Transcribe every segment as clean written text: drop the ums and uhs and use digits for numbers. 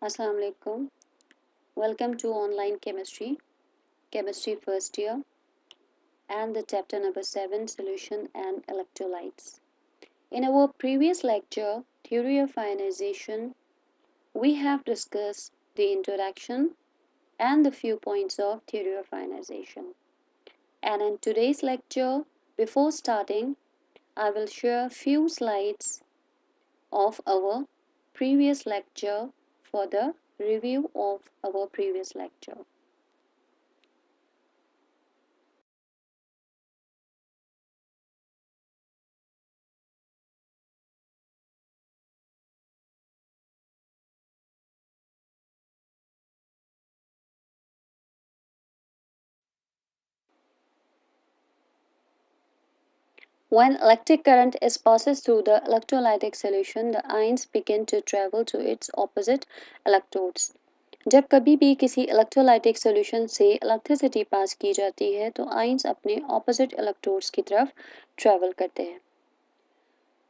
Assalamu alaikum. Welcome to online chemistry first year, and the chapter number 7, solution and electrolytes. In our previous lecture, theory of ionization, we have discussed the introduction and the few points of theory of ionization. And in today's lecture, before starting, I will share few slides of our previous lecture for the review of our previous lecture. When electric current is passed through the electrolytic solution, the ions begin to travel to its opposite electrodes. जब कभी भी किसी electrolytic solution से electricity pass की जाती है तो ions अपने ऑपोजिट इलेक्ट्रोड्स की तरफ ट्रैवल करते हैं.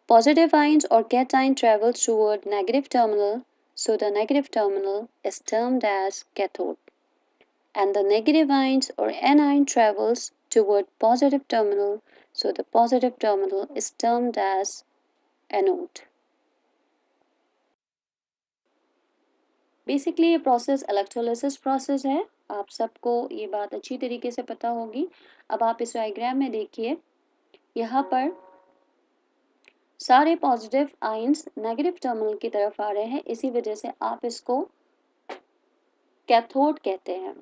Positive ions or cation travels toward negative terminal, so the negative terminal is termed as cathode. And the negative ions or anion travels toward positive terminal, so the positive terminal is termed as anode. Basically ये process electrolysis process है. आप सबको ये बात अच्छी तरीके से पता होगी. अब आप इस डायग्राम में देखिए, यहाँ पर सारे पॉजिटिव आयंस नेगेटिव टर्मिनल की तरफ आ रहे हैं, इसी वजह से आप इसको कैथोड कहते हैं.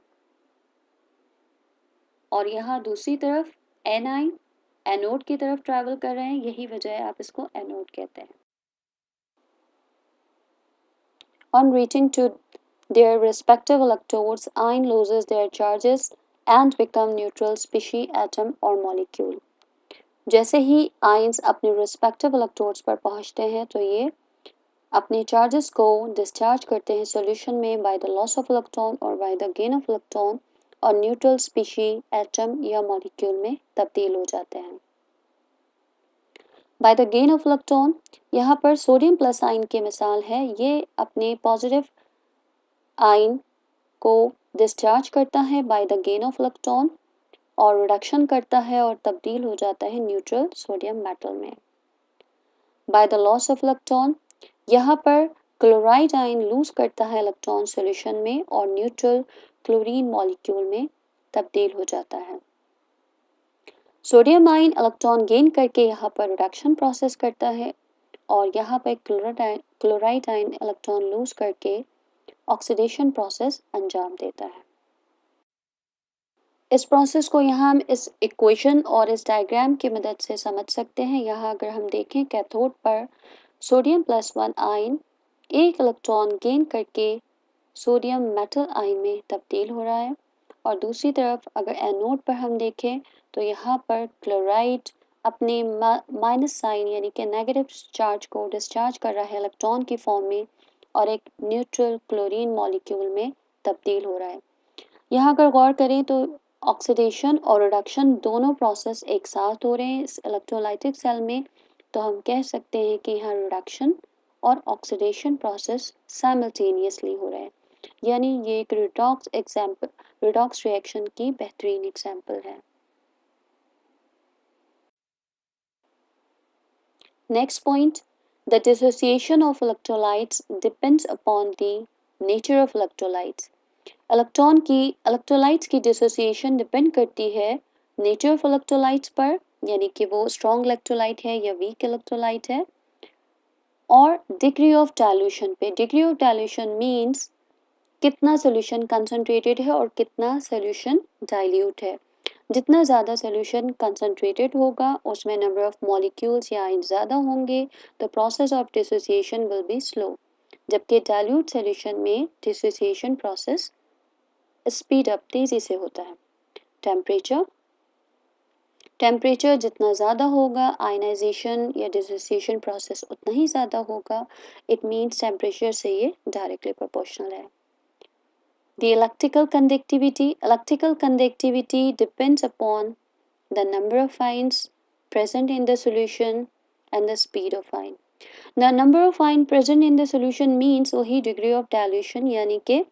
और यहाँ दूसरी तरफ एनाइन एनोड की तरफ ट्रैवल कर रहे हैं, यही वजह है आप इसको एनोड कहते हैं. On reaching to their respective electrodes, ion loses their charges and become neutral species, atom or molecule. जैसे ही आयंस अपने रिस्पेक्टिव इलेक्ट्रोड्स पर पहुंचते हैं तो ये अपने चार्जेस को डिस्चार्ज करते हैं सॉल्यूशन में by the loss of electron और by the gain of electron, और न्यूट्रल स्पीशीज एटम या मॉलिक्यूल में तब्दील हो जाते हैं. By the gain of electron, यहाँ पर सोडियम प्लस आयन की मिसाल है. ये अपने पॉजिटिव आयन को डिस्चार्ज करता है bye the gain of electron और रिडक्शन करता है और तब्दील हो जाता है न्यूट्रल सोडियम मेटल में. By the loss of electron, यहाँ पर क्लोराइड आयन लूज करता है इलेक्ट्रॉन सॉल्यूशन में और न्यूट्रल क्लोरीन मॉलिक्यूल में तब्दील हो जाता है. सोडियम आयन इलेक्ट्रॉन गेन करके यहाँ पर रिडक्शन प्रोसेस करता है और यहाँ पर क्लोराइड आयन इलेक्ट्रॉन लूज करके ऑक्सीडेशन प्रोसेस अंजाम देता है. इस प्रोसेस को यहाँ हम इस इक्वेशन और इस डायग्राम की मदद से समझ सकते हैं. यहाँ अगर हम देखें, कैथोड पर सोडियम प्लस 1 आयन एक इलेक्ट्रॉन गेन करके सोडियम मेटल आयन में तब्दील हो रहा है, और दूसरी तरफ अगर एनोड पर हम देखें तो यहाँ पर क्लोराइड अपने माइनस साइन यानी कि नेगेटिव चार्ज को डिस्चार्ज कर रहा है इलेक्ट्रॉन की फॉर्म में और एक न्यूट्रल क्लोरीन मॉलिक्यूल में तब्दील हो रहा है. यहाँ अगर गौर करें तो ऑक्सीडेशन और रिडक्शन दोनों प्रोसेस एक साथ हो रहे हैं इस इलेक्ट्रोलाइटिक सेल में, तो हम कह सकते हैं कि यहाँ रिडक्शन और ऑक्सीडेशन प्रोसेस साइमल्टेनियसली हो रहे हैं. यानी ये एक रिडॉक्स रिएक्शन की बेहतरीन एग्जाम्पल है. Next point, the dissociation of electrolytes depends upon the nature of electrolytes. Electrolytes की डिसोसिएशन डिपेंड करती है नेचर ऑफ इलेक्ट्रोलाइट्स पर, यानी कि वो स्ट्रॉन्ग इलेक्ट्रोलाइट है या वीक इलेक्ट्रोलाइट है, और डिग्री ऑफ डाइल्यूशन पे. डिग्री ऑफ डाइल्यूशन मीन्स कितना सोल्यूशन कंसनट्रेटेड है और कितना सोल्यूशन डाइल्यूट है. जितना ज़्यादा सोल्यूशन कंसनट्रेटेड होगा उसमें नंबर ऑफ मॉलिक्यूल्स या आयन ज़्यादा होंगे, the process of dissociation will be slow. जबकि डाइल्यूट सोल्यूशन में डिसोसिएशन प्रोसेस स्पीड अप तेज़ी से होता है. टेम्परेचर जितना ज़्यादा होगा आयनाइजेशन या डिसोसिएशन प्रोसेस उतना ही ज़्यादा होगा. इट मीन्स टेम्परेचर से ये डायरेक्टली प्रोपोर्शनल है. The electrical conductivity depends upon the number of ions present in the solution and the speed of ion. The number of ion present in the solution means वही degree of dilution, यानी कि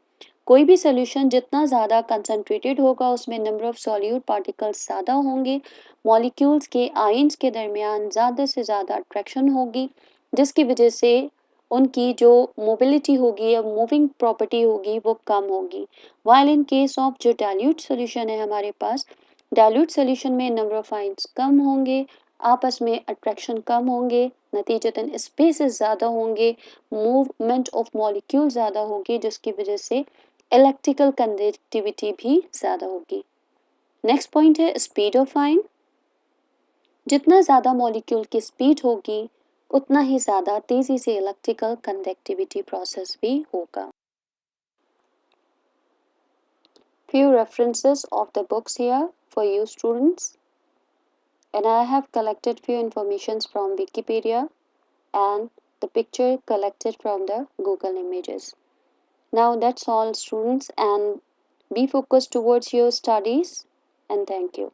कोई भी solution जितना ज़्यादा concentrated होगा उसमें number of solute particles ज़्यादा होंगे, मॉलिक्यूल्स के आयंस के दरमियान ज़्यादा से ज़्यादा अट्रैक्शन होगी, जिसकी वजह से उनकी जो मोबिलिटी होगी या मूविंग प्रॉपर्टी होगी वो कम होगी। वाइल इन केस ऑफ जो डाइल्यूट सोल्यूशन है हमारे पास, डाइल्यूट सोल्यूशन में नंबर ऑफ आयंस कम होंगे, आपस में अट्रैक्शन कम होंगे, नतीजतन स्पेसेस ज़्यादा होंगे, मूवमेंट ऑफ मॉलिक्यूल ज़्यादा होगी, जिसकी वजह से इलेक्ट्रिकल कंडक्टिविटी भी ज़्यादा होगी। नेक्स्ट पॉइंट है स्पीड ऑफ आयन। जितना ज़्यादा मॉलिक्यूल की स्पीड होगी उतना ही ज़्यादा तेज़ी से इलेक्ट्रिकल कंडक्टिविटी प्रोसेस भी होगा। Few references of the books here for you students, and I have collected few informations from Wikipedia and the picture collected from the Google images. Now that's all students, and be focused towards your studies, and thank you.